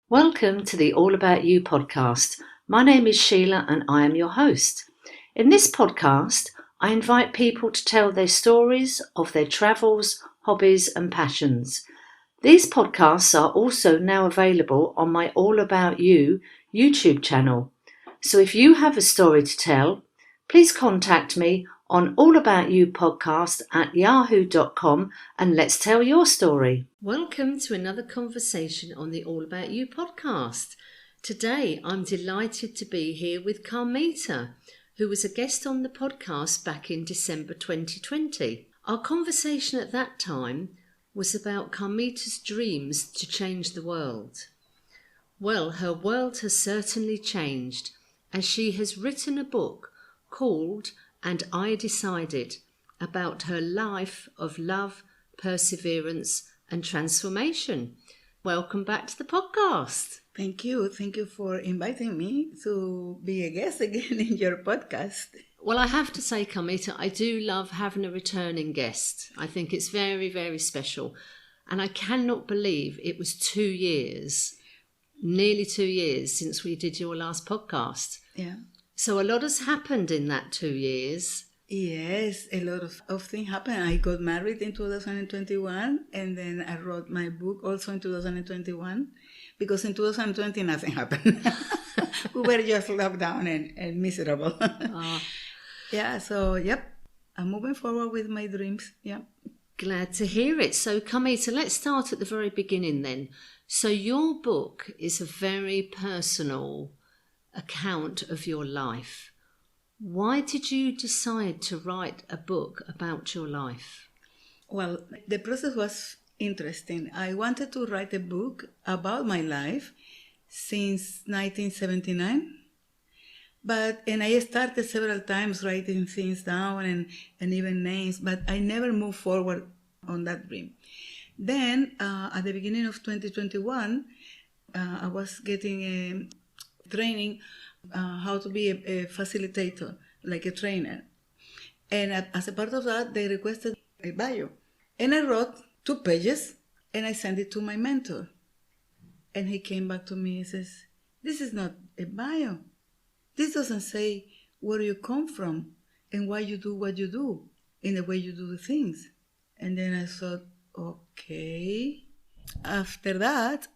Welcome to the All About You podcast. My name is Sheila and I am your host. In this podcast, I invite people to tell their stories of their travels, hobbies, and passions. These podcasts are also now available on my All About You YouTube channel. So if you have a story to tell, please contact me on allaboutyoupodcast@yahoo.com and let's tell your story. Welcome to another conversation on the All About You podcast. Today I'm delighted to be here with Carmita, who was a guest on the podcast back in December 2020. Our conversation at that time was about Carmita's dreams to change the world. Well, her world has certainly changed, as she has written a book called And I Decided, about her life of love, perseverance and transformation. Welcome back to the podcast. Thank you. Thank you for inviting me to be a guest again in your podcast. Well, I have to say, Carmita, I do love having a returning guest. I think it's very, very special. And I cannot believe it was 2 years, nearly 2 years since we did your last podcast. Yeah. So a lot has happened in that 2 years. Yes, a lot of things happened. I got married in 2021 and then I wrote my book also in 2021 because in 2020 nothing happened. We were just locked down and miserable. Yeah, so yep, I'm moving forward with my dreams. Yeah. Glad to hear it. So Carmita, let's start at the very beginning then. So your book is a very personal account of your life. Why did you decide to write a book about your life? Well, the process was interesting. I wanted to write a book about my life since 1979. And I started several times writing things down and even names, but I never moved forward on that dream. Then at the beginning of 2021, I was getting a training how to be a facilitator, like a trainer. And as a part of that, they requested a bio. And I wrote 2 pages and I sent it to my mentor. And he came back to me and says, "This is not a bio. This doesn't say where you come from and why you do what you do in the way you do the things." And then I thought, okay. After that,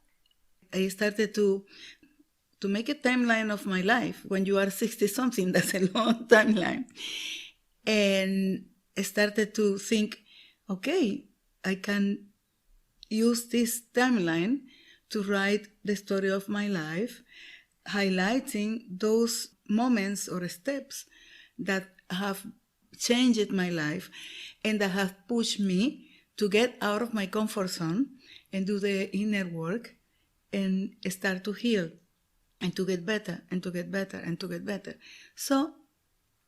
I started to make a timeline of my life. When you are 60-something, that's a long timeline. And I started to think, okay, I can use this timeline to write the story of my life, highlighting those moments or steps that have changed my life and that have pushed me to get out of my comfort zone and do the inner work and start to heal and to get better and to get better and to get better. So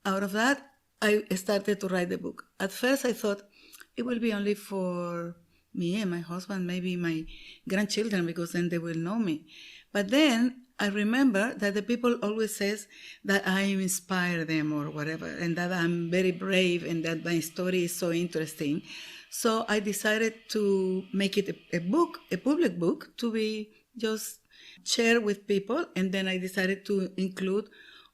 out of that, I started to write the book. At first I thought it will be only for me and my husband, maybe my grandchildren, because then they will know me. But then I remember that the people always says that I inspire them or whatever, and that I'm very brave and that my story is so interesting. So I decided to make it a book, a public book, to be just shared with people. And then I decided to include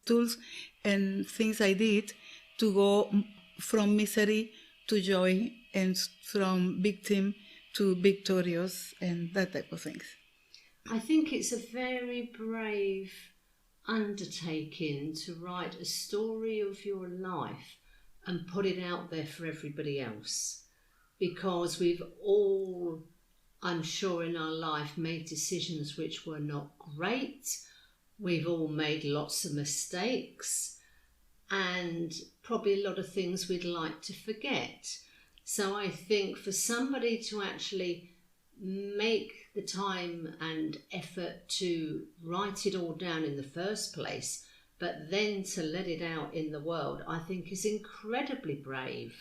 tools and things I did to go from misery to joy and from victim to victorious and that type of things. I think it's a very brave undertaking to write a story of your life and put it out there for everybody else, because we've all, I'm sure, in our life made decisions which were not great. We've all made lots of mistakes and probably a lot of things we'd like to forget. So I think for somebody to actually make the time and effort to write it all down in the first place, but then to let it out in the world, I think is incredibly brave.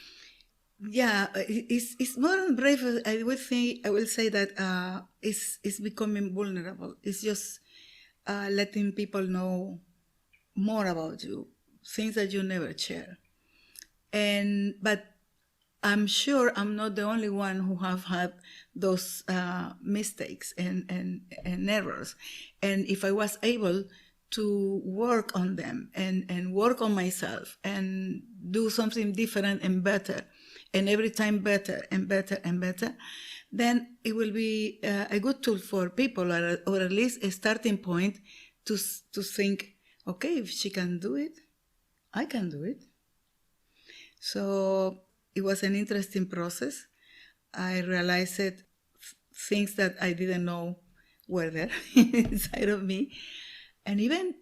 Yeah, it's more than brave. I will say that it's becoming vulnerable. It's just letting people know more about you, things that you never share. But I'm sure I'm not the only one who have had those mistakes and errors. And if I was able to work on them and work on myself and do something different and better, and every time better and better and better, then it will be a good tool for people, or at least a starting point to think, okay, if she can do it, I can do it. So it was an interesting process. I realized things that I didn't know were there inside of me. And even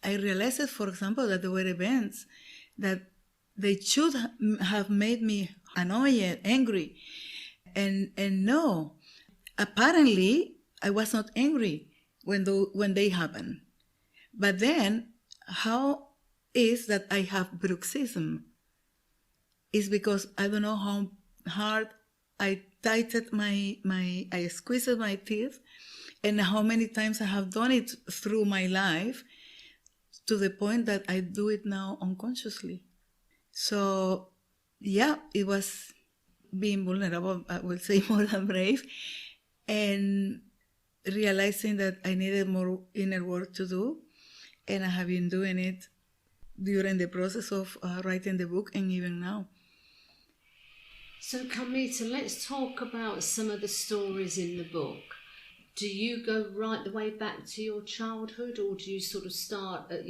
I realized, for example, that there were events that they should have made me annoyed, angry. And no, apparently I was not angry when they happened. But then, how is that I have bruxism? It's because I don't know how hard I tightened I squeezed my teeth, and how many times I have done it through my life, to the point that I do it now unconsciously. So, yeah, it was being vulnerable, I will say, more than brave, and realizing that I needed more inner work to do, and I have been doing it during the process of writing the book and even now. So, Carmita, let's talk about some of the stories in the book. Do you go right the way back to your childhood, or do you sort of start at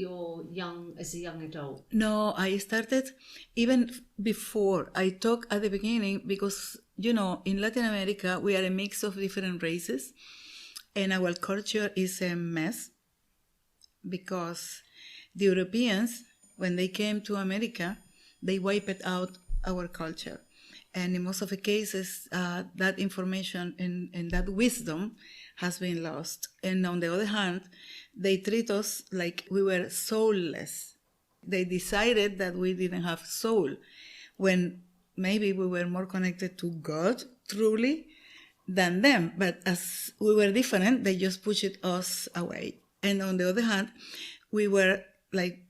as a young adult? No, I started even before. I talk at the beginning because, in Latin America, we are a mix of different races, and our culture is a mess because the Europeans, when they came to America, they wiped out our culture. And in most of the cases, that information and that wisdom has been lost. And on the other hand, they treat us like we were soulless. They decided that we didn't have soul, when maybe we were more connected to God, truly, than them. But as we were different, they just pushed us away. And on the other hand, we were like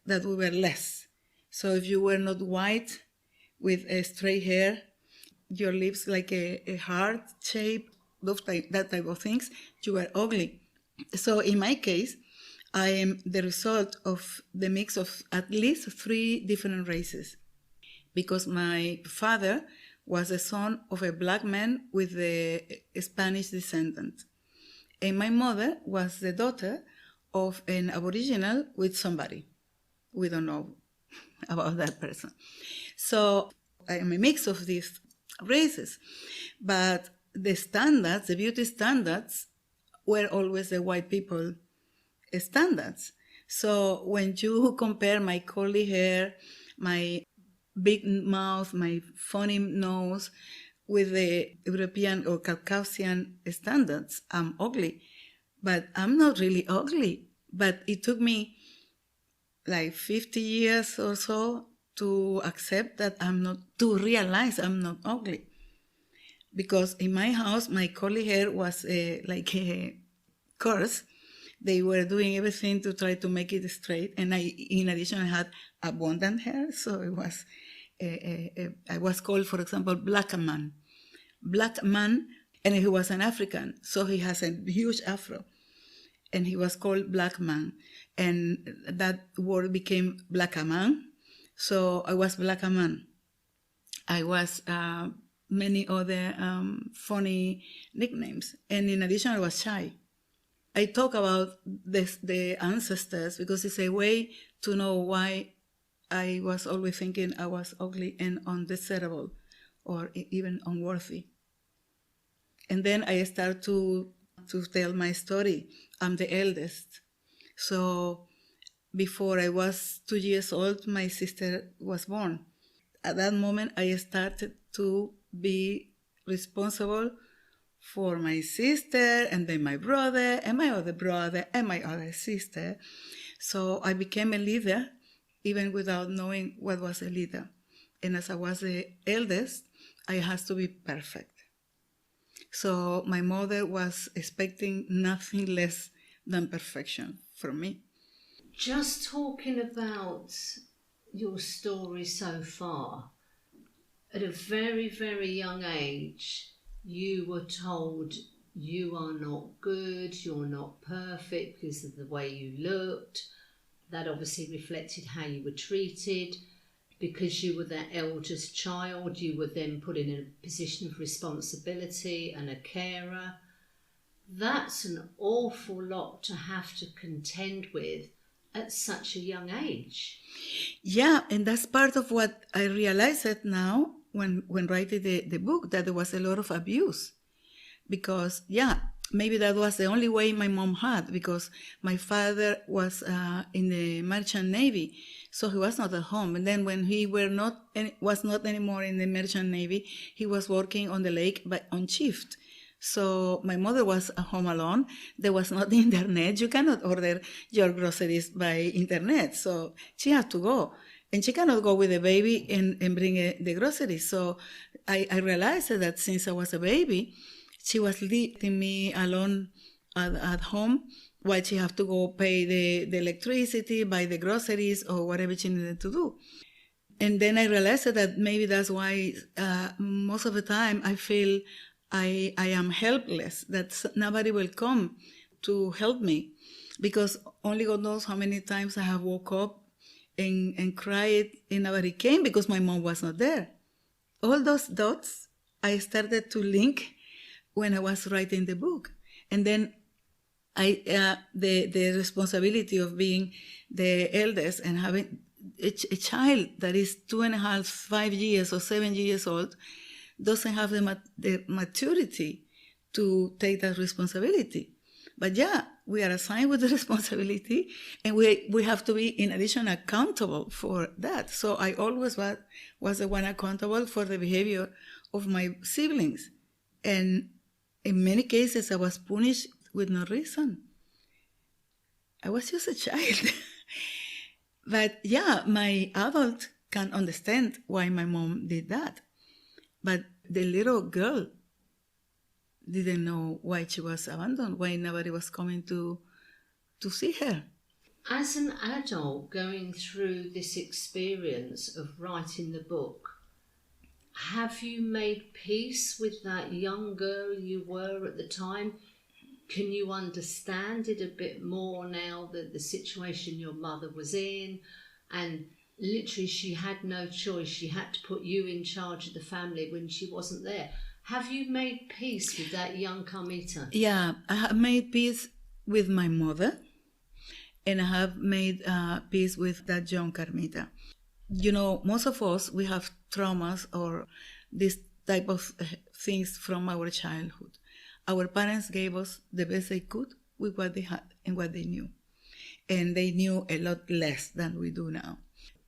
that we were less. So if you were not white with a straight hair, your lips like a heart shape, that type of things, you were ugly. So in my case, I am the result of the mix of at least 3 different races, because my father was the son of a black man with a Spanish descendant, and my mother was the daughter of an Aboriginal with somebody. We don't know about that person. So I am a mix of these races, but the beauty standards, were always the white people standards. So when you compare my curly hair, my big mouth, my funny nose with the European or Caucasian standards, I'm ugly. But I'm not really ugly. But it took me like 50 years or so to accept that to realize I'm not ugly. Because in my house, my curly hair was like a curse. They were doing everything to try to make it straight. And in addition, I had abundant hair. So it was, I was called, for example, black man. Black man, and he was an African. So he has a huge afro. And he was called black man. And that word became black man. So I was black man. I was many other funny nicknames. And in addition, I was shy. I talk about the ancestors because it's a way to know why I was always thinking I was ugly and undesirable or even unworthy. And then I start to tell my story. I'm the eldest. So before I was 2 years old, my sister was born. At that moment, I started to be responsible for my sister, and then my brother, and my other brother, and my other sister. So I became a leader, even without knowing what was a leader. And as I was the eldest, I had to be perfect. So my mother was expecting nothing less than perfection from me. Just talking about your story so far, at a very, very young age, you were told you are not good, you're not perfect because of the way you looked. That obviously reflected how you were treated. Because you were their eldest child, you were then put in a position of responsibility and a carer. That's an awful lot to have to contend with at such a young age. Yeah, and that's part of what I realized now when writing the book, that there was a lot of abuse. Because, yeah, maybe that was the only way my mom had, because my father was in the merchant navy, so he was not at home. And then when he was not anymore in the merchant navy, he was working on the lake but on shift. So my mother was at home alone. There was not internet. You cannot order your groceries by internet. So she had to go. And she cannot go with the baby and bring the groceries. So I realized that since I was a baby, she was leaving me alone at home while she had to go pay the electricity, buy the groceries, or whatever she needed to do. And then I realized that maybe that's why most of the time I feel I am helpless, that nobody will come to help me, because only God knows how many times I have woke up and cried and nobody came because my mom was not there. All those dots I started to link when I was writing the book. And then the responsibility of being the eldest and having a child that is 2.5, 5 years or 7 years old doesn't have the maturity to take that responsibility. But yeah, we are assigned with the responsibility, and we have to be, in addition, accountable for that. So I always was the one accountable for the behavior of my siblings. And in many cases, I was punished with no reason. I was just a child. But yeah, my adult can understand why my mom did that. But the little girl didn't know why she was abandoned, why nobody was coming to see her. As an adult going through this experience of writing the book, have you made peace with that young girl you were at the time? Can you understand it a bit more now, that the situation your mother was in, and literally she had no choice, she had to put you in charge of the family when she wasn't there? Have you made peace with that young Carmita? Yeah, I have made peace with my mother, and I have made peace with that young Carmita. You know, most of us, we have traumas or this type of things from our childhood. Our parents gave us the best they could with what they had and what they knew. And they knew a lot less than we do now.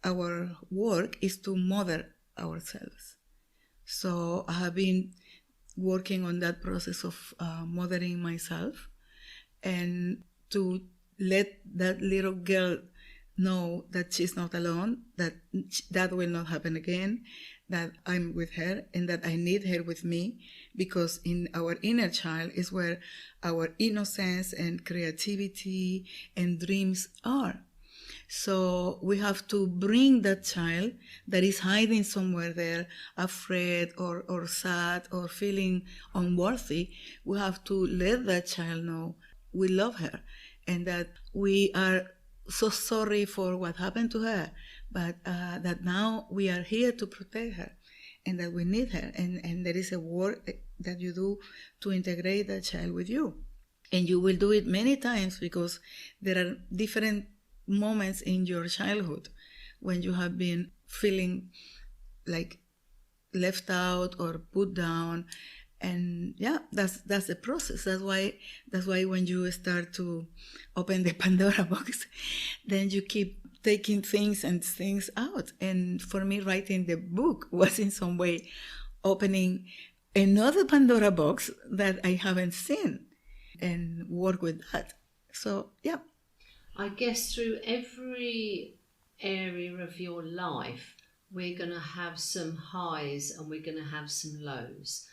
Our work is to mother ourselves. So I have been working on that process of mothering myself, and to let that little girl know that she's not alone, that will not happen again, that I'm with her and that I need her with me, because in our inner child is where our innocence and creativity and dreams are. So we have to bring that child that is hiding somewhere there, afraid or sad or feeling unworthy. We have to let that child know we love her and that we are so sorry for what happened to her, but that now we are here to protect her and that we need her. And there is a work that you do to integrate that child with you. And you will do it many times, because there are different moments in your childhood when you have been feeling like left out or put down. And yeah, that's the process. That's why when you start to open the Pandora box, then you keep taking things out. And for me, writing the book was in some way opening another Pandora box that I haven't seen, and work with that. So yeah. I guess through every area of your life, we're going to have some highs and we're going to have some lows.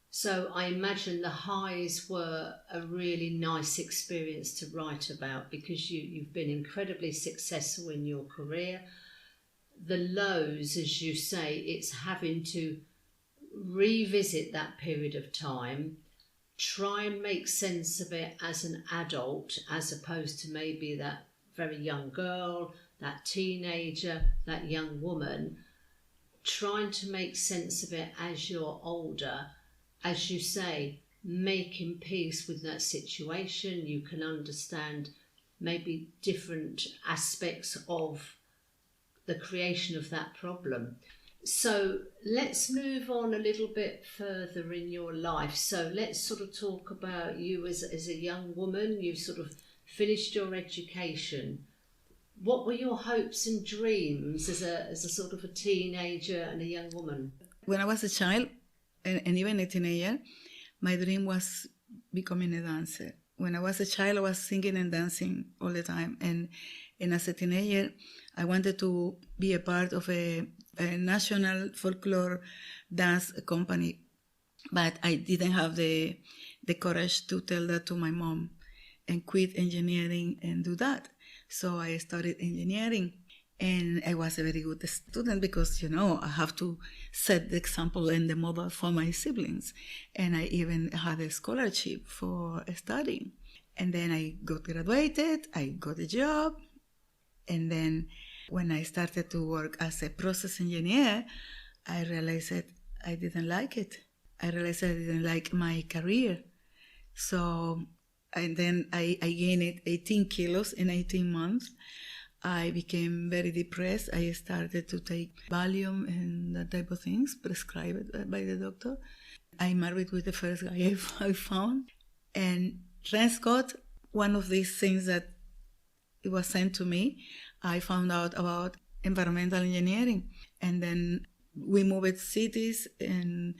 So I imagine the highs were a really nice experience to write about, because you've been incredibly successful in your career. the lows, as you say, it's having to revisit that period of time, try and make sense of it as an adult, as opposed to maybe that very young girl, that teenager, that young woman, trying to make sense of it as you're older, as you say, making peace with that situation. You can understand maybe different aspects of the creation of that problem. So let's move on a little bit further in your life. So let's sort of talk about you as a young woman. You sort of finished your education. What were your hopes and dreams as a sort of a teenager and a young woman? When I was a child and even a teenager, my dream was becoming a dancer. When I was a child, I was singing and dancing all the time. And as a teenager, I wanted to be a part of a national folklore dance company. But I didn't have the courage to tell that to my mom and quit engineering and do that. So I studied engineering, and I was a very good student because, I have to set the example and the model for my siblings. And I even had a scholarship for studying. And then I got graduated, I got a job. And then when I started to work as a process engineer, I realized that I didn't like it. I realized I didn't like my career. So, and then I gained 18 kilos in 18 months. I became very depressed. I started to take Valium and that type of things prescribed by the doctor. I married with the first guy I found. And thanks God, one of these things that it was sent to me, I found out about environmental engineering. And then we moved cities and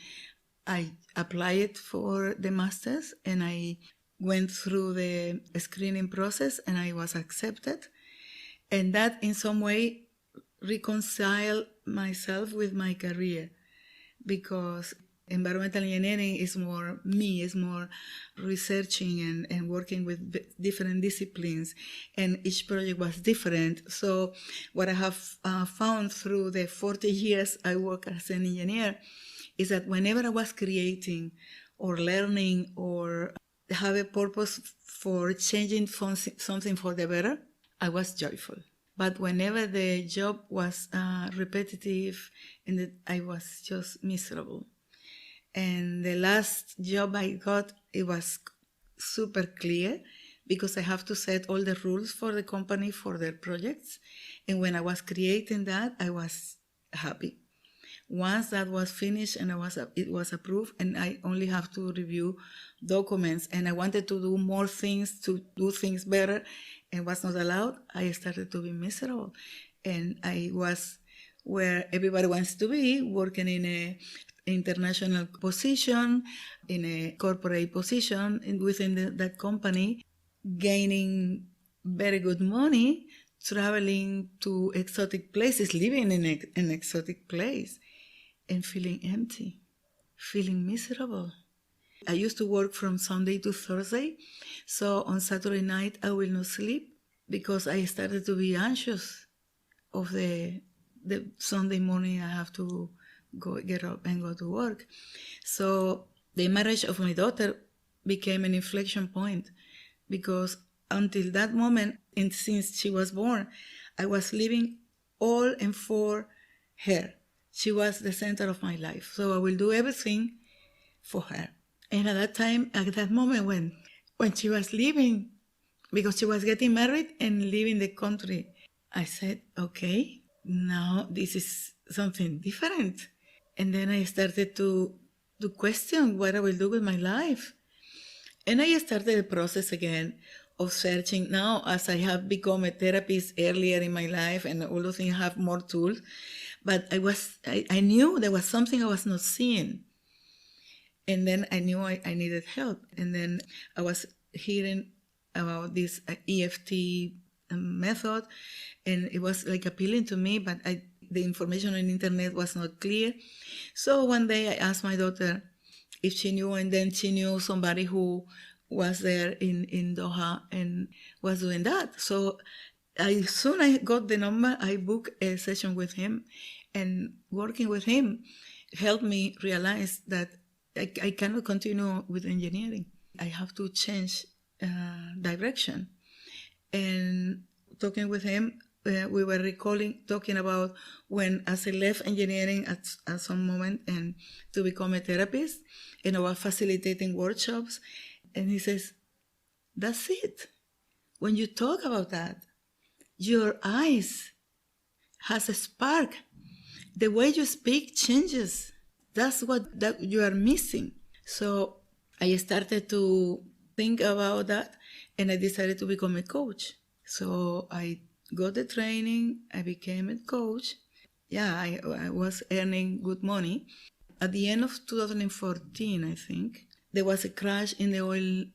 I applied for the master's and I went through the screening process and I was accepted. And that in some way reconciled myself with my career, because environmental engineering is more me, is more researching and working with different disciplines, and each project was different. So what I have found through the 40 years I work as an engineer is that whenever I was creating or learning or have a purpose for changing something for the better, I was joyful. But whenever the job was repetitive, and I was just miserable. And the last job I got, it was super clear because I have to set all the rules for the company for their projects. And when I was creating that, I was happy. Once that was finished and it was approved, and I only have to review documents, and I wanted to do more things, to do things better, and was not allowed, I started to be miserable. And I was where everybody wants to be, working in a international position, in a corporate position within that company, gaining very good money, traveling to exotic places, living in an exotic place, and feeling empty, feeling miserable. I used to work from Sunday to Thursday, so on Saturday night I will not sleep because I started to be anxious of the Sunday morning I have to get up and go to work. So the marriage of my daughter became an inflection point, because until that moment, and since she was born, I was living all and for her. She was the center of my life. So I will do everything for her. And at that moment when she was leaving, because she was getting married and leaving the country, I said, okay, now this is something different. And then I started to question what I will do with my life. And I started the process again of searching. Now, as I have become a therapist earlier in my life and all those things, I have more tools. But I knew there was something I was not seeing. And then I knew I needed help. And then I was hearing about this EFT method, and it was like appealing to me, but the information on the internet was not clear. So one day I asked my daughter if she knew, and then she knew somebody who was there in Doha and was doing that. So soon I got the number, I booked a session with him, and working with him helped me realize that I cannot continue with engineering. I have to change direction. And talking with him, we were talking about when as I left engineering at some moment and to become a therapist, and I was facilitating workshops. And he says, that's it. When you talk about that, your eyes has a spark. The way you speak changes. That's what that you are missing. So I started to think about that, and I decided to become a coach. So I got the training, I became a coach. Yeah, I was earning good money. At the end of 2014, I think, there was a crash in the oil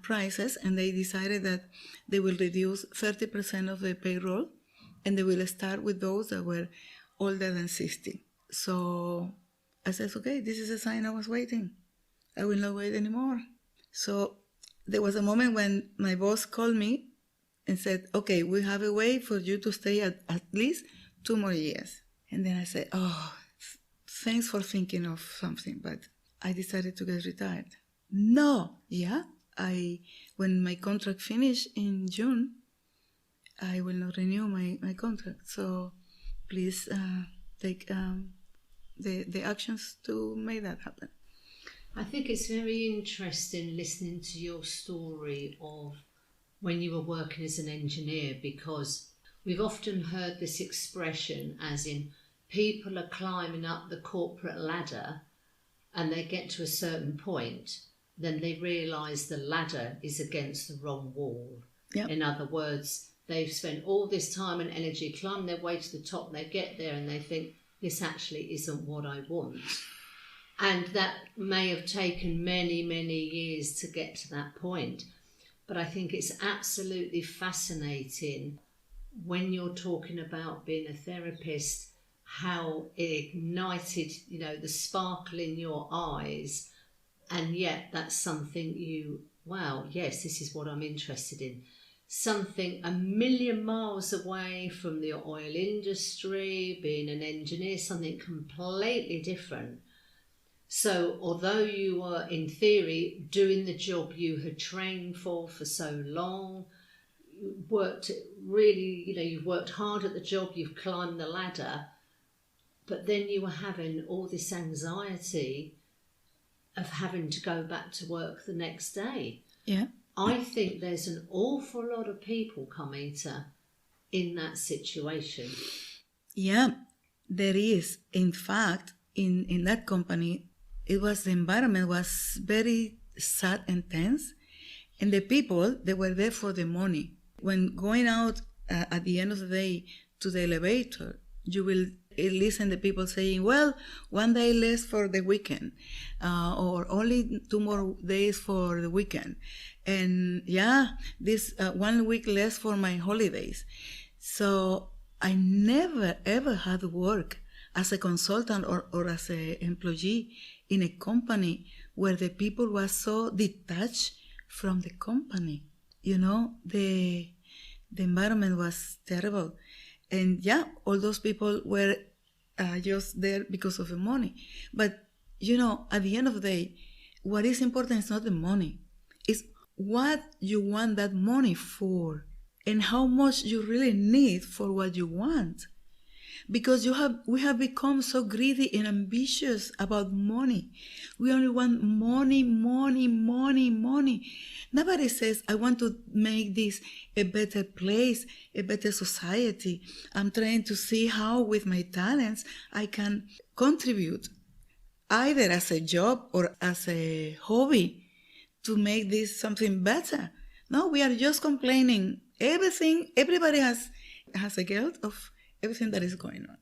prices, and they decided that they will reduce 30% of the payroll, and they will start with those that were older than 60. So I said, okay, this is a sign I was waiting. I will not wait anymore. So there was a moment when my boss called me and said, okay, we have a way for you to stay at least 2 more years. And then I said, oh, thanks for thinking of something, but I decided to get retired. No, yeah, when my contract finished in June, I will not renew my contract. So please take the actions to make that happen. I think it's very interesting listening to your story of when you were working as an engineer, because we've often heard this expression as in people are climbing up the corporate ladder and they get to a certain point, then they realise the ladder is against the wrong wall. Yep. In other words, they've spent all this time and energy climbing their way to the top, and they get there and they think, this actually isn't what I want. And that may have taken many, many years to get to that point. But I think it's absolutely fascinating when you're talking about being a therapist, how it ignited, the sparkle in your eyes. And yet that's something wow, yes, this is what I'm interested in. Something a million miles away from the oil industry, being an engineer, something completely different. So although you were, in theory, doing the job you had trained for so long, worked really, you've worked hard at the job, you've climbed the ladder, but then you were having all this anxiety of having to go back to work the next day. Yeah. I think there's an awful lot of people, Carmita, in that situation. Yeah, there is. In fact, in that company, the environment was very sad and tense, and the people, they were there for the money. When going out at the end of the day to the elevator, you will listen to people saying, well, 1 day less for the weekend, or only 2 more days for the weekend. And yeah, this 1 week less for my holidays. So I never ever had work as a consultant or as an employee in a company where the people were so detached from the company. The environment was terrible. And yeah, all those people were just there because of the money. But, at the end of the day, what is important is not the money. It's what you want that money for and how much you really need for what you want. Because we have become so greedy and ambitious about money. We only want money, money, money, money. Nobody says, I want to make this a better place, a better society. I'm trying to see how with my talents I can contribute either as a job or as a hobby to make this something better. No, we are just complaining. Everybody has a guilt of everything that is going on.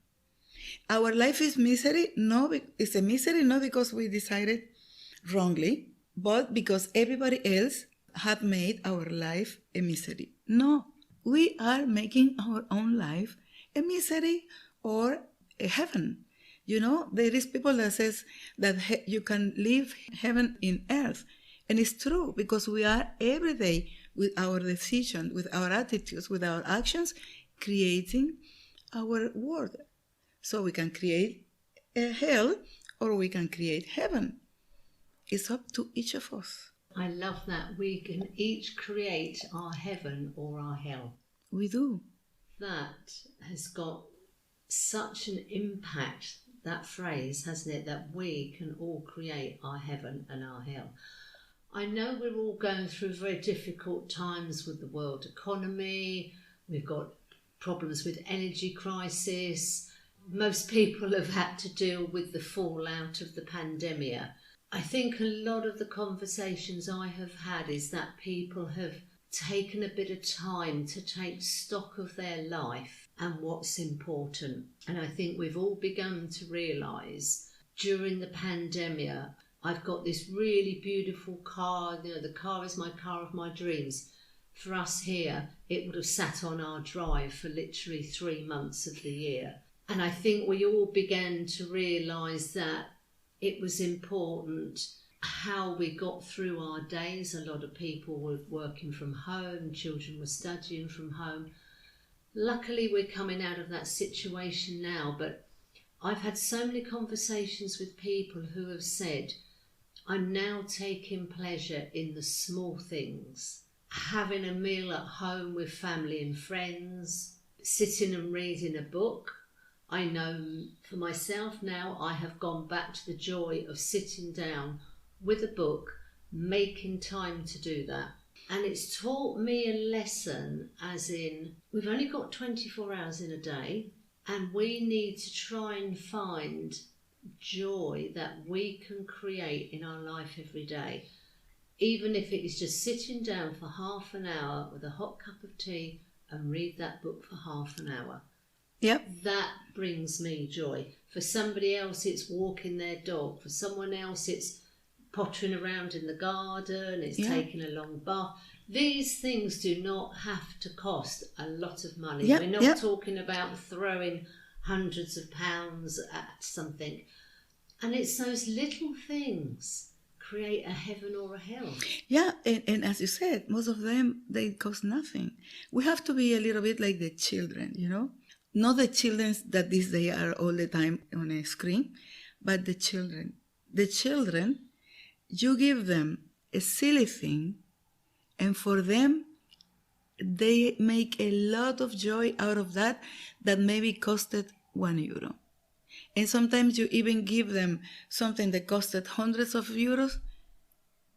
Our life is misery. No, it's a misery not because we decided wrongly, but because everybody else had made our life a misery. No, we are making our own life a misery or a heaven. There is people that says that you can live heaven in earth. And it's true, because we are every day with our decision, with our attitudes, with our actions, creating our world. So we can create a hell or we can create heaven. It's up to each of us. I love that. We can each create our heaven or our hell. We do. That has got such an impact, that phrase, hasn't it, that we can all create our heaven and our hell. I know we're all going through very difficult times with the world economy. We've got problems with energy crisis. Most people have had to deal with the fallout of the pandemic. I think a lot of the conversations I have had is that people have taken a bit of time to take stock of their life and what's important. And I think we've all begun to realise during the pandemic, I've got this really beautiful car, the car is my car of my dreams. For us here, it would have sat on our drive for literally 3 months of the year. And I think we all began to realise that it was important how we got through our days. A lot of people were working from home, children were studying from home. Luckily, we're coming out of that situation now, but I've had so many conversations with people who have said, I'm now taking pleasure in the small things, having a meal at home with family and friends, sitting and reading a book. I know for myself now, I have gone back to the joy of sitting down with a book, making time to do that. And it's taught me a lesson, as in, we've only got 24 hours in a day, and we need to try and find joy that we can create in our life every day. Even if it is just sitting down for half an hour with a hot cup of tea and read that book for half an hour. Yep. That brings me joy. For somebody else, it's walking their dog. For someone else, it's pottering around in the garden. It's taking a long bath. These things do not have to cost a lot of money. Yep. We're not talking about throwing hundreds of pounds at something. And it's those little things create a heaven or a hell. Yeah, and as you said, most of them, they cost nothing. We have to be a little bit like the children, Not the children that this day are all the time on a screen, but the children. The children, you give them a silly thing, and for them, they make a lot of joy out of that maybe costed €1. And sometimes you even give them something that costed hundreds of euros,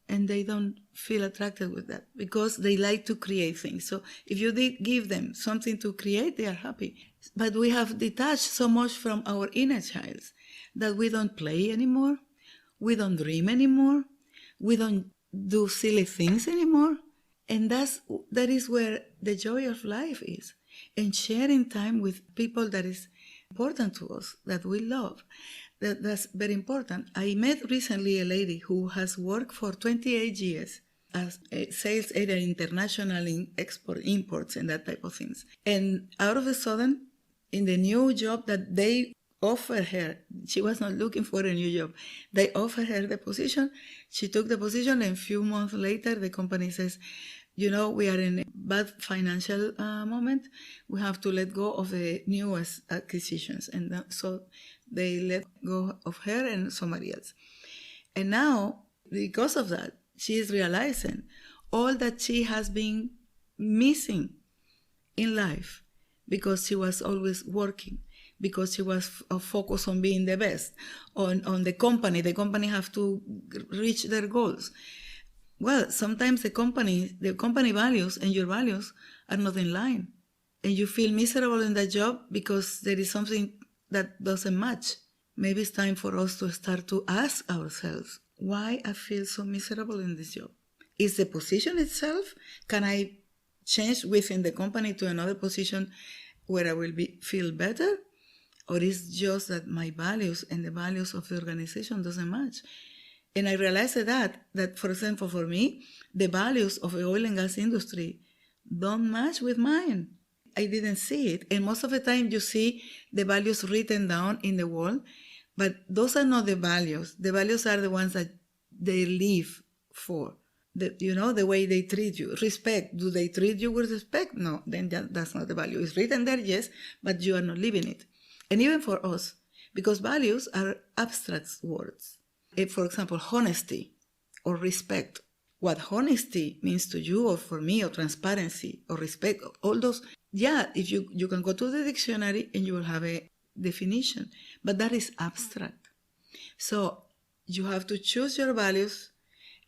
and they don't feel attracted with that because they like to create things. So if you did give them something to create, they are happy. But we have detached so much from our inner child that we don't play anymore, we don't dream anymore, we don't do silly things anymore. And that is where the joy of life is. And sharing time with people that is important to us, that we love. That's very important. I met recently a lady who has worked for 28 years as a sales agent international in export, imports, and that type of things. And out of a sudden, in the new job that they offered her, she was not looking for a new job. They offered her the position. She took the position, and a few months later, the company says, we are in a bad financial moment. We have to let go of the newest acquisitions. And so they let go of her and somebody else. And now, because of that, she is realizing all that she has been missing in life because she was always working, because she was focused on being the best, on the company. The company have to reach their goals. Well, sometimes the company values and your values are not in line. And you feel miserable in that job because there is something that doesn't match. Maybe it's time for us to start to ask ourselves, why I feel so miserable in this job? Is the position itself? Can I change within the company to another position where I will feel better? Or is it just that my values and the values of the organization doesn't match? And I realized that, for example, for me, the values of the oil and gas industry don't match with mine. I didn't see it. And most of the time you see the values written down in the wall, but those are not the values. The values are the ones that they live for. the way they treat you. Respect. Do they treat you with respect? No, then that's not the value. It's written there, yes, but you are not living it. And even for us, because values are abstract words. For example, honesty or respect. What honesty means to you or for me, or transparency or respect, all those, if you can go to the dictionary and you will have a definition, but that is abstract. So you have to choose your values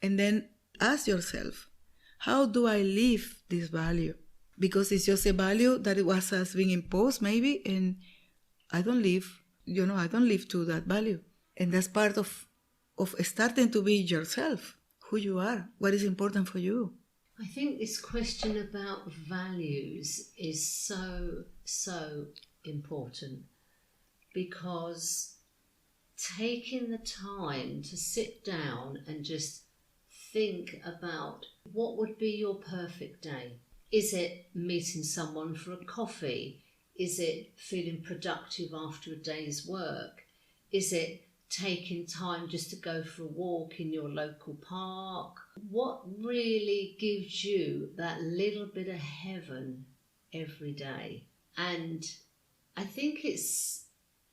and then ask yourself, how do I live this value? Because it's just a value that it has been imposed maybe, and I don't live to that value. And that's part of starting to be yourself, who you are, what is important for you. I think this question about values is so important, because taking the time to sit down and just think about what would be your perfect day. Is it meeting someone for a coffee? Is it feeling productive after a day's work? Is it taking time just to go for a walk in your local park? What really gives you that little bit of heaven every day? And I think it's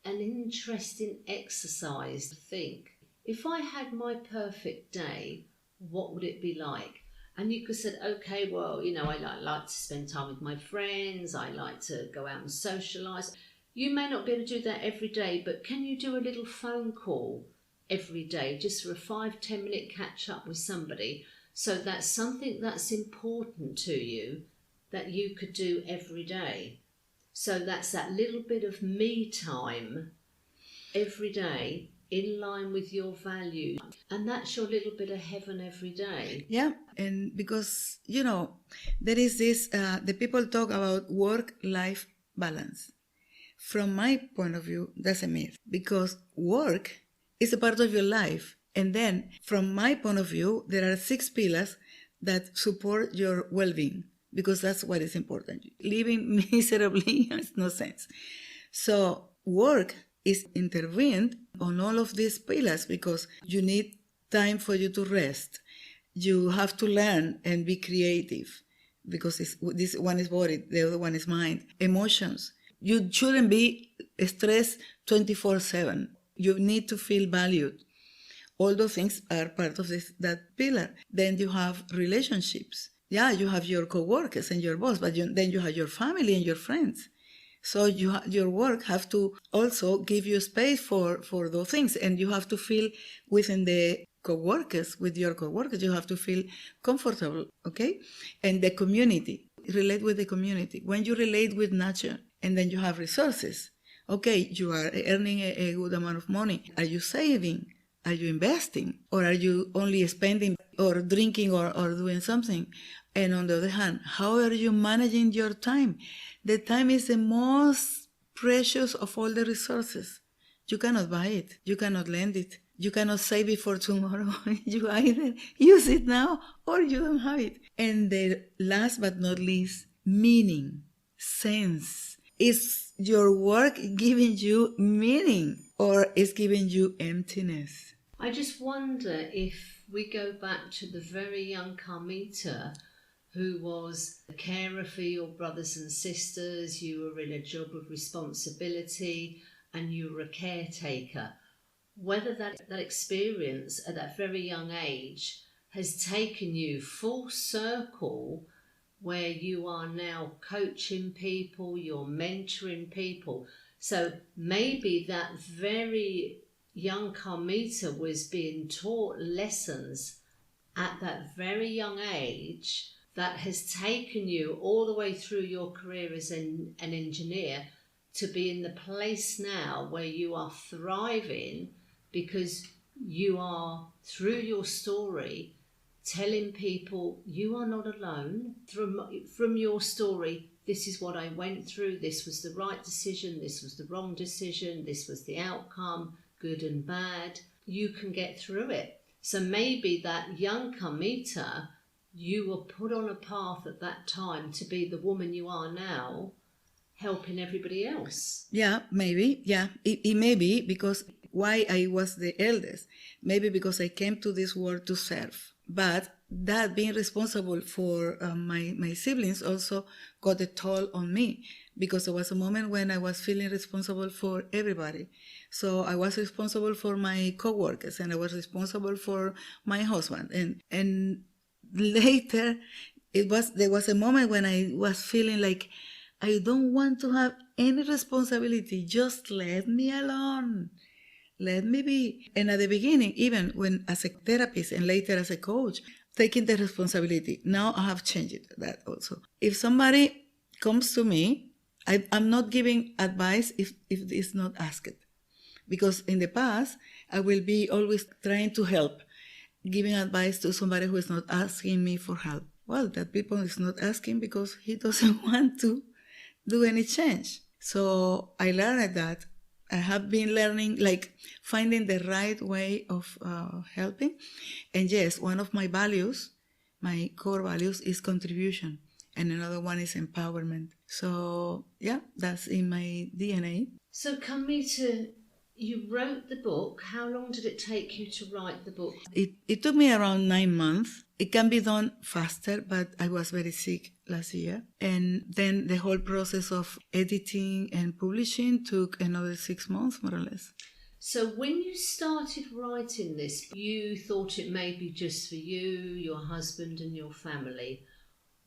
an interesting exercise to think, if I had my perfect day, what would it be like? And you could say, okay, well, I like to spend time with my friends, I like to go out and socialise. You may not be able to do that every day, but can you do a little phone call every day, just for a 5-10 minute catch up with somebody? So that's something that's important to you that you could do every day. So that's that little bit of me time every day in line with your values. And that's your little bit of heaven every day. Yeah, and because, there is this, the people talk about work-life balance. From my point of view, that's a myth, because work is a part of your life. And then, from my point of view, there are 6 pillars that support your well-being, because that's what is important. Living miserably has no sense. So work is intervened on all of these pillars, because you need time for you to rest. You have to learn and be creative, because this one is body, the other one is mind. Emotions. You shouldn't be stressed 24/7. You need to feel valued. All those things are part of that pillar. Then you have relationships. Yeah, you have your co-workers and your boss, but then you have your family and your friends. So your work have to also give you space for those things, and you have to feel within the co-workers, with your co-workers, you have to feel comfortable, okay? And the community, relate with the community. When you relate with nature, and then you have resources, okay, you are earning a good amount of money. Are you saving? Are you investing? Or are you only spending or drinking or doing something? And on the other hand, how are you managing your time? The time is the most precious of all the resources. You cannot buy it. You cannot lend it. You cannot save it for tomorrow. You either use it now or you don't have it. And the last but not least, meaning, sense. Is your work giving you meaning, or is giving you emptiness? I just wonder if we go back to the very young Carmita, who was a carer for your brothers and sisters, you were in a job of responsibility, and you were a caretaker. Whether that experience at that very young age has taken you full circle, where you are now coaching people, you're mentoring people. So maybe that very young Carmita was being taught lessons at that very young age that has taken you all the way through your career as an engineer to be in the place now where you are thriving, because you are, through your story, telling people you are not alone. From your story, this is what I went through, this was the right decision, this was the wrong decision, this was the outcome, good and bad. You can get through it. So maybe that young Carmita, you were put on a path at that time to be the woman you are now, helping everybody else. Yeah, maybe. Yeah, it may be because why I was the eldest. Maybe because I came to this world to serve. But that being responsible for my siblings also got a toll on me, because there was a moment when I was feeling responsible for everybody. So I was responsible for my coworkers, and I was responsible for my husband. And later, there was a moment when I was feeling like I don't want to have any responsibility. Just let me alone. Let me be. And at the beginning, even when as a therapist and later as a coach, taking the responsibility. Now I have changed that also. If somebody comes to me, I'm not giving advice if it's not asked. Because in the past, I will be always trying to help, giving advice to somebody who is not asking me for help. Well, that people is not asking because he doesn't want to do any change. So I learned that. I have been learning, like finding the right way of helping. And yes, one of my values, my core values, is contribution. And another one is empowerment. So yeah, that's in my DNA. So Carmita, you wrote the book. How long did it take you to write the book? It took me around 9 months. It can be done faster, but I was very sick last year. And then the whole process of editing and publishing took another 6 months, more or less. So when you started writing this, you thought it may be just for you, your husband and your family.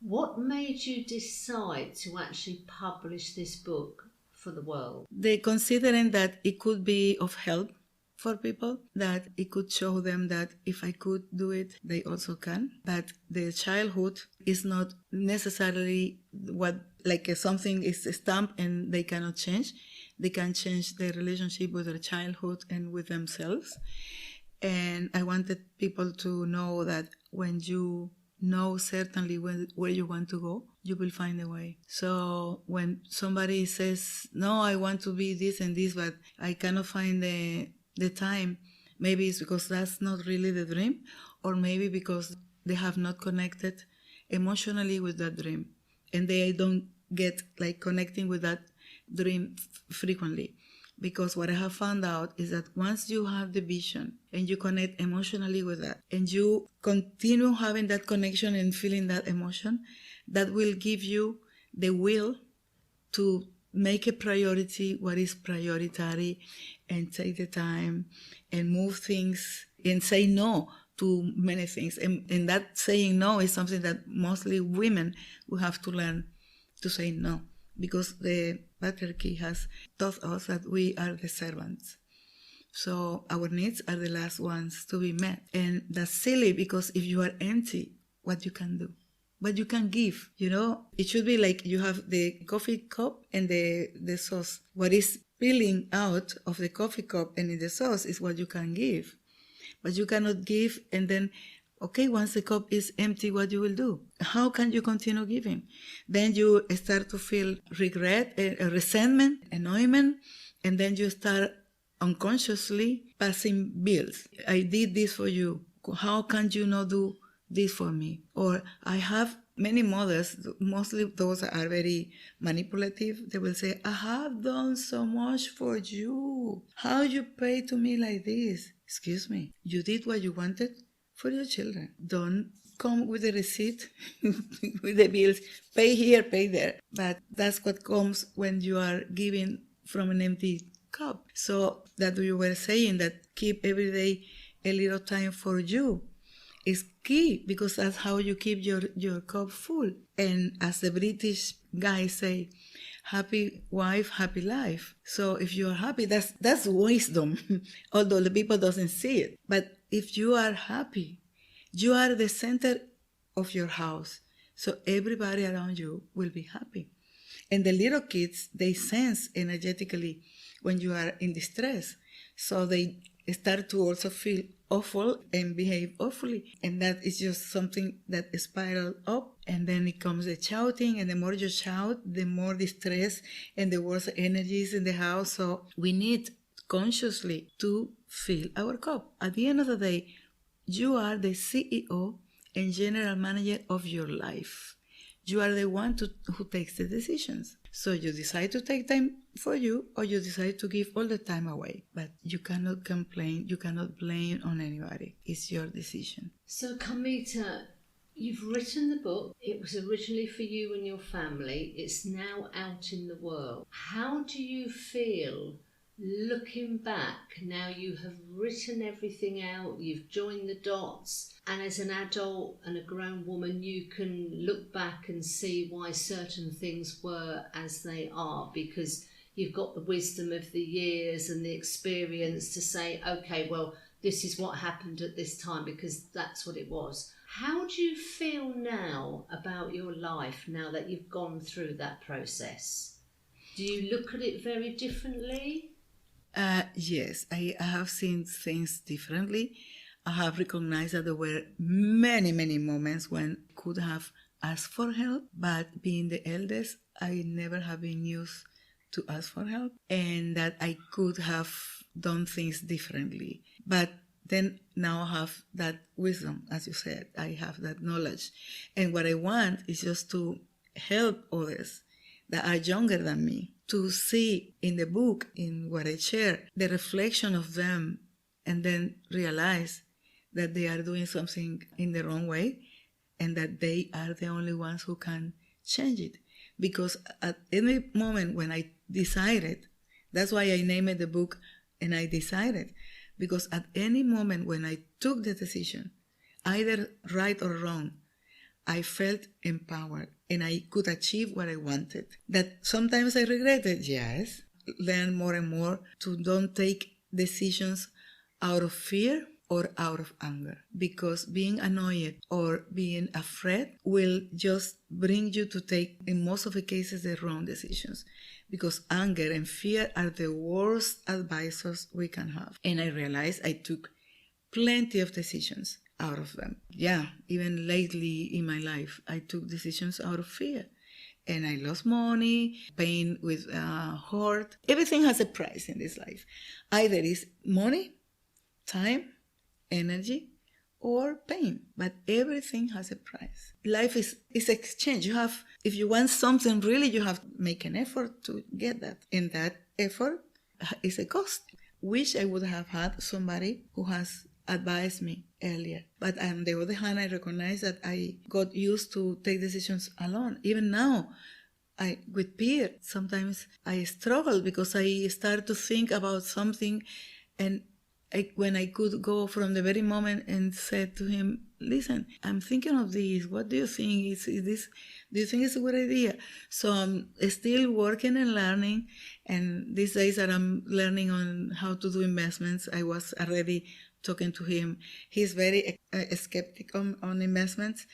What made you decide to actually publish this book for the world? They considering that it could be of help for people, that it could show them that if I could do it, they also can. That the childhood is not necessarily what, like something is stamped and they cannot change. They can change their relationship with their childhood and with themselves. And I wanted people to know that when you know certainly where you want to go, you will find a way. So when somebody says, no, I want to be this and this, but I cannot find the time, maybe it's because that's not really the dream, or maybe because they have not connected emotionally with that dream, and they don't get like connecting with that dream frequently. Because what I have found out is that once you have the vision and you connect emotionally with that, and you continue having that connection and feeling that emotion, that will give you the will to make a priority what is prioritary, and take the time and move things and say no to many things. And that saying no is something that mostly women will have to learn to say no, because the patriarchy has taught us that we are the servants. So our needs are the last ones to be met. And that's silly, because if you are empty, what you can do? What you can give, It should be like you have the coffee cup and the sauce. What is spilling out of the coffee cup and in the sauce is what you can give. But you cannot give and then, okay, once the cup is empty, what you will do? How can you continue giving? Then you start to feel regret, resentment, annoyment, and then you start unconsciously passing bills. I did this for you. How can you not do this for me? Or I have many mothers, mostly those are very manipulative. They will say, I have done so much for you. How you pay to me like this? Excuse me, you did what you wanted for your children. Don't come with the receipt, with the bills. Pay here, pay there. But that's what comes when you are giving from an empty cup. So that you were saying that keep every day a little time for you is key, because that's how you keep your cup full. And as the British guys say, happy wife, happy life. So if you are happy, that's wisdom, although the people doesn't see it. But if you are happy, you are the center of your house. So everybody around you will be happy. And the little kids, they sense energetically when you are in distress. So they start to also feel awful and behave awfully. And that is just something that spirals up. And then it comes the shouting. And the more you shout, the more distress and the worse energies in the house. So we need consciously to fill our cup. At the end of the day, you are the CEO and general manager of your life. You are the one who takes the decisions. So you decide to take time for you, or you decide to give all the time away. But you cannot complain, you cannot blame on anybody. It's your decision. So Carmita, You've written the book. It was originally for you and your family. It's now out in the world. How do you feel looking back? Now you have written everything out, you've joined the dots, and as an adult and a grown woman, you can look back and see why certain things were as they are, because you've got the wisdom of the years and the experience to say, okay, well, this is what happened at this time because that's what it was. How do you feel now about your life now that you've gone through that process? Do you look at it very differently? Yes, I have seen things differently. I have recognized that there were many, many moments when I could have asked for help, but being the eldest, I never have been used to ask for help, and that I could have done things differently. But then now I have that wisdom, as you said, I have that knowledge. And what I want is just to help others that are younger than me to see in the book, in what I share, the reflection of them, and then realize that they are doing something in the wrong way and that they are the only ones who can change it. Because at any moment when I decided, that's why I named the book And I Decided, because at any moment when I took the decision, either right or wrong, I felt empowered and I could achieve what I wanted. That sometimes I regretted, yes. Learn more and more to don't take decisions out of fear or out of anger, because being annoyed or being afraid will just bring you to take, in most of the cases, the wrong decisions, because anger and fear are the worst advisors we can have. And I realized I took plenty of decisions out of them. Yeah, even lately in my life, I took decisions out of fear. And I lost money, pain with heart. Everything has a price in this life. Either it's money, time, energy, or pain. But everything has a price. Life is exchange. You have, if you want something really, you have to make an effort to get that. And that effort is a cost. Wish I would have had somebody who has advised me earlier. But on the other hand, I recognize that I got used to take decisions alone. Even now, with Pierre, sometimes I struggle because I start to think about something, and when I could go from the very moment and said to him, listen, I'm thinking of this. What do you think? Do you think it's a good idea? So I'm still working and learning. And these days that I'm learning on how to do investments, I was already talking to him. He's very skeptic on investments,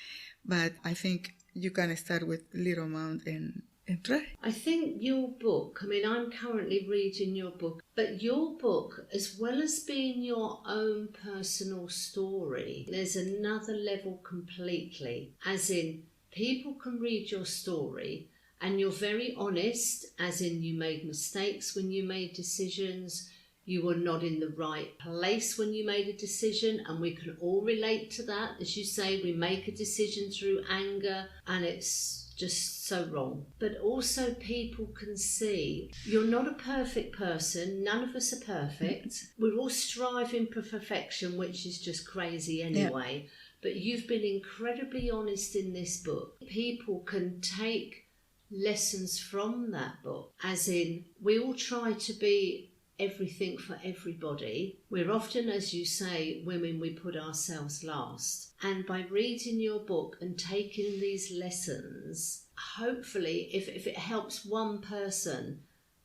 but I think you can start with little amount and try. I think your book, I mean, I'm currently reading your book, but your book, as well as being your own personal story, there's another level completely, as in people can read your story and you're very honest, as in you made mistakes when you made decisions, you were not in the right place when you made a decision, and we can all relate to that. As you say, we make a decision through anger and it's just so wrong. But also people can see you're not a perfect person. None of us are perfect. We're all striving for perfection, which is just crazy anyway. Yeah. But you've been incredibly honest in this book. People can take lessons from that book, as in we all try to be everything for everybody. We're often, as you say, women, we put ourselves last. And by reading your book and taking these lessons, hopefully, if it helps one person,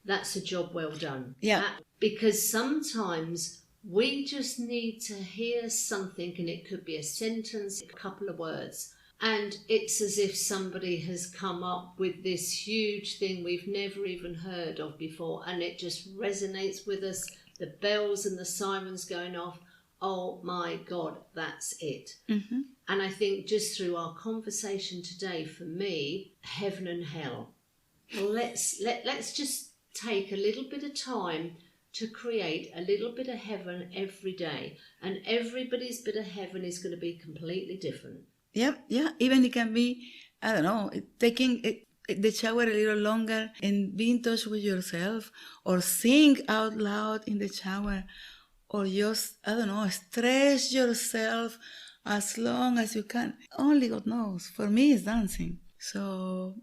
that's a job well done. Yeah. Because sometimes we just need to hear something, and it could be a sentence, a couple of words, and it's as if somebody has come up with this huge thing we've never even heard of before, and it just resonates with us, the bells and the sirens going off. Oh my God, that's it. Mm-hmm. And I think just through our conversation today, for me, heaven and hell. Well, let's just take a little bit of time to create a little bit of heaven every day, and everybody's bit of heaven is going to be completely different. Yeah. Even it can be, I don't know, taking the shower a little longer and be in touch with yourself, or sing out loud in the shower, or just, I don't know, stretch yourself as long as you can. Only God knows. For me, it's dancing. So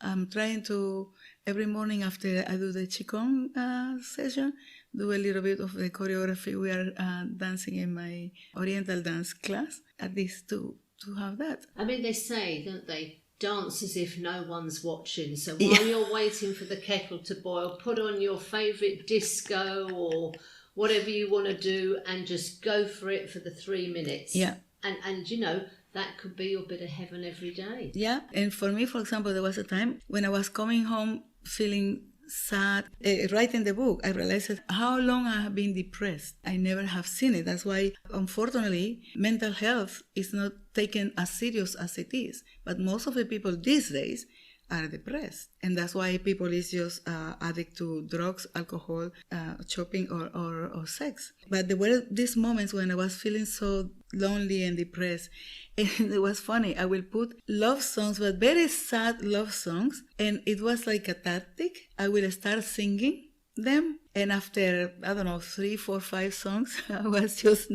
I'm trying to, every morning after I do the Qigong session, do a little bit of the choreography we are dancing in my Oriental dance class, at least to have that. I mean, they say, don't they, dance as if no one's watching. So while you're waiting for the kettle to boil, put on your favourite disco or whatever you want to do and just go for it for the 3 minutes. Yeah. And you know, that could be your bit of heaven every day. Yeah. And for me, for example, there was a time when I was coming home feeling sad. Writing the book, I realized how long I have been depressed. I never have seen it. That's why, unfortunately, mental health is not taken as serious as it is. But most of the people these days are depressed. And that's why people is just addict to drugs, alcohol, shopping, or sex. But there were these moments when I was feeling so lonely and depressed. And it was funny. I will put love songs, but very sad love songs. And it was like a tactic. I will start singing them. And after, 3, 4, 5 songs, I was just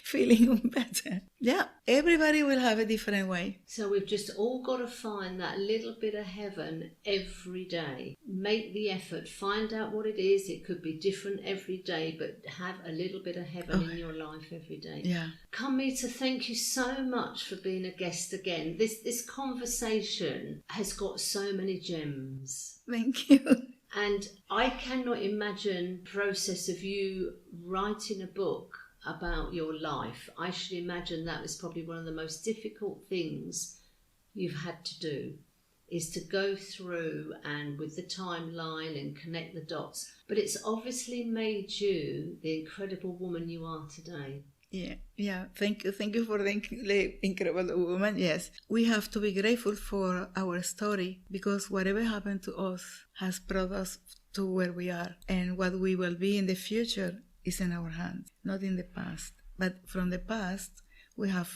feeling better. Yeah, everybody will have a different way. So we've just all got to find that little bit of heaven every day. Make the effort, find out what it is. It could be different every day, but have a little bit of heaven in your life every day. Yeah. Carmita, thank you so much for being a guest again. This conversation has got so many gems. Thank you. And I cannot imagine the process of you writing a book about your life. I should imagine that was probably one of the most difficult things you've had to do, is to go through and with the timeline and connect the dots. But it's obviously made you the incredible woman you are today. Yeah. Thank you for the incredible woman. Yes, we have to be grateful for our story, because whatever happened to us has brought us to where we are, and what we will be in the future is in our hands, not in the past. But from the past, we have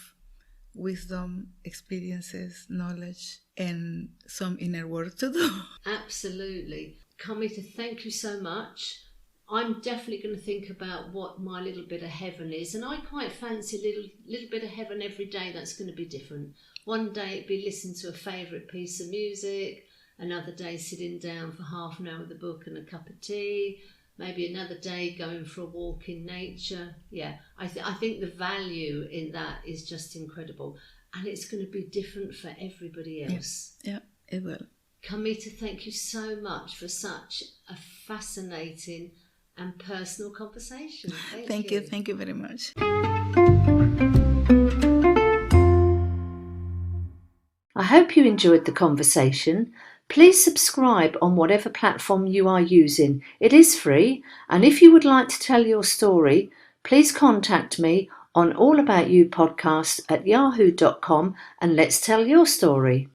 wisdom, experiences, knowledge, and some inner work to do. Absolutely. Carmita, thank you so much. I'm definitely going to think about what my little bit of heaven is, and I quite fancy a little bit of heaven every day. That's going to be different. One day it'd be listening to a favourite piece of music, another day sitting down for half an hour with a book and a cup of tea, maybe another day going for a walk in nature. Yeah, I think the value in that is just incredible, and it's going to be different for everybody else. Yeah, it will. Carmita, thank you so much for such a fascinating and personal conversation. Thank you. Thank you very much. I hope you enjoyed the conversation. Please subscribe on whatever platform you are using. It is free, and if you would like to tell your story, please contact me on allaboutyoupodcast@yahoo.com and let's tell your story.